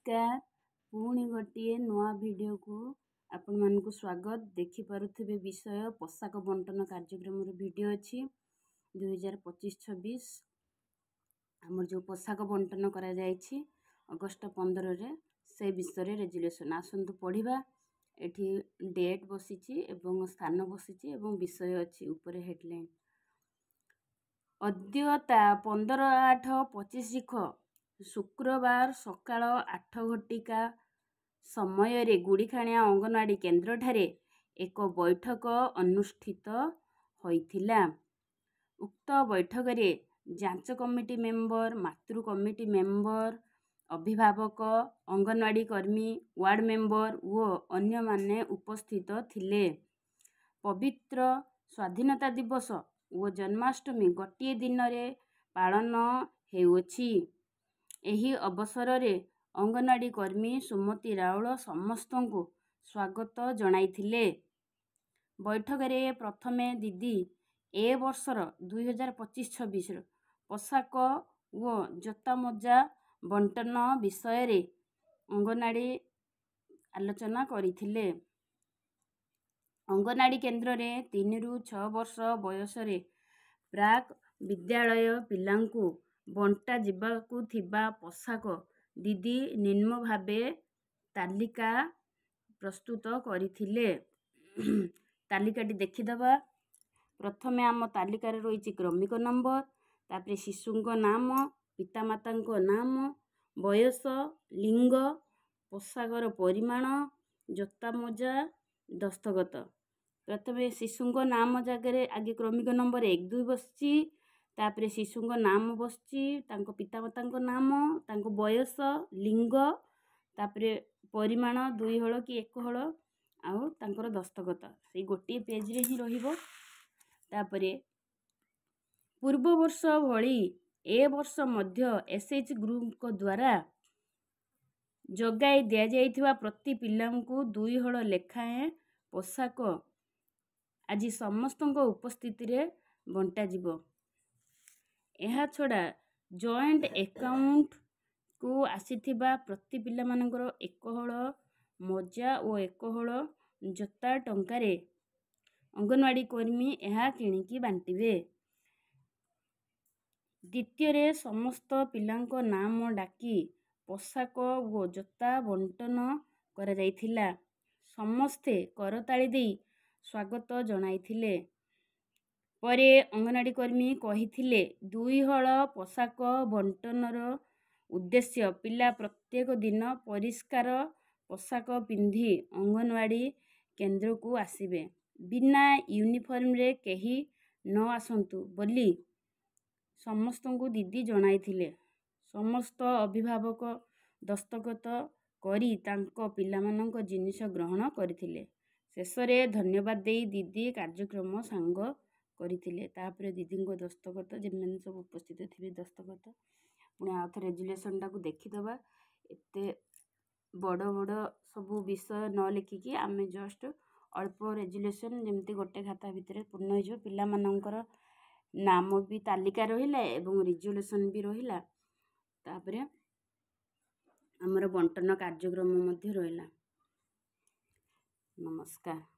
नमस्कार पुणी गोटे नुआ वीडियो को आपण मानकु स्वागत। देखि पारुथिबे विषय पोशाक बंटन कार्यक्रम वीडियो अछि 2025-26 हमर जो पोशाक बंटन करा जायछि अगस्त 15 रे से विषय रे रेजुलेशन आसंतु पढ़िबा। एठी डेट बसिछि एवं स्थान बसिछि एवं विषय अछि ऊपर हेडलाइन। अद्यता 15/8/25 शुक्रवार सकाळ 8 घटिका समय रे गुड़ीखाणिया अंगनवाड़ी केन्द्र ठारे एक बैठक अनुष्ठित होइथिला। उक्त बैठक रे जांच कमिटी मेंबर, मातृ कमिटी मेंबर, अभिभावक, अंगनवाड़ी कर्मी, वार्ड मेंबर व अन्य माने उपस्थित थिले। पवित्र स्वाधीनता दिवस व जन्माष्टमी गोटे दिन रे पालन हेउछि। एही अवसर रे अंगनवाड़ी कर्मी सुमति राउल समस्तଙ୍କୁ स्वागत जणाइथिले। बैठक रे प्रथमे दीदी ए वर्षर 2025-26 पोशाक व जता मोजा बंटन विषय रे अंगनवाड़ी आलोचना करिथिले। अंगनवाड़ी केन्द्र रे 3 ରୁ 6 वर्ष बयस रे प्राक विद्यालय पिलांकु बंटा जिबाकु थिबा पोशाक दीदी निम्न भावे तालिका प्रस्तुत करिथिले। तालिकाटी देखिदबा। प्रथमे आम तालिकार रही क्रमिक नंबर, तापरे शिशुंको नाम, पितामातांको नाम, बयस, लिंग, पोशाकर परिमाण, जता मोजा, दस्तखत। प्रथमे शिशुंको नाम जगह आगे क्रमिक नंबर 1 2 बसची, तापरे शिशुंको नाम बसची, तांको पितामातांको नाम, तांको बयस, लिंग, तापरे परिमाण 2 हळ कि 1 हळ आउ तांकर दस्तखत से गोटे पेज रे ही रहिबो। तापरे पूर्व वर्ष भली ए वर्ष मध्य एसएच ग्रुप को द्वारा जगाई दिया जाइथिबा प्रति पिलांकु 2 हळ लेखाए पोशाक आज समस्तଙ୍କ उपस्थिति रे बंटा जिवो। एहा छडा जॉइंट अकाउंट को आसीथिबा प्रति पिला मानकर 1 हळ मोजा और 1 हळ जता टंका रे अंगनवाड़ी कर्मी एहा किणिकी बांटिबे। द्वितीय रे समस्त पिलांको नाम डाकी पोशाक और जता बंटन करा जाइथिला। समस्ते करताली देई स्वागत जणाइथिले। परे अंगनवाड़ी कर्मी कहिथिले 2 हळ पोशाक बंटनर उद्देश्य पिला प्रत्येक दिन परिष्कार पोशाक पिंधि अंगनवाड़ी केन्द्र को आसिबे, बिना यूनिफॉर्म रे केही न आसंतु बोली समस्तଙ୍କୁ दीदी जणाइथिले। समस्त अभिभावक दस्तखत करी तांको पिलामानंको जिनिस ग्रहण करथिले। शेषरे धन्यवाद देई दीदी कार्यक्रम सांग करथिले। तापरे दीदींको दस्तखत जेमन सब उपस्थित थिबे दस्तखत पुणी आउथ रेजुलेशन टाकू देखिदबा। एते बड़ बड़ सब विषय न लिखिकी आमे जस्ट अल्प रेजुलेशन जेमती गोटे खाता भितर पूर्ण हो पिला मानकर नाम भी तालिका रहिला एवं रेजुलेशन भी रहिला। तापरे हमर बंटन कार्यक्रम मध्ये रहिला। नमस्कार।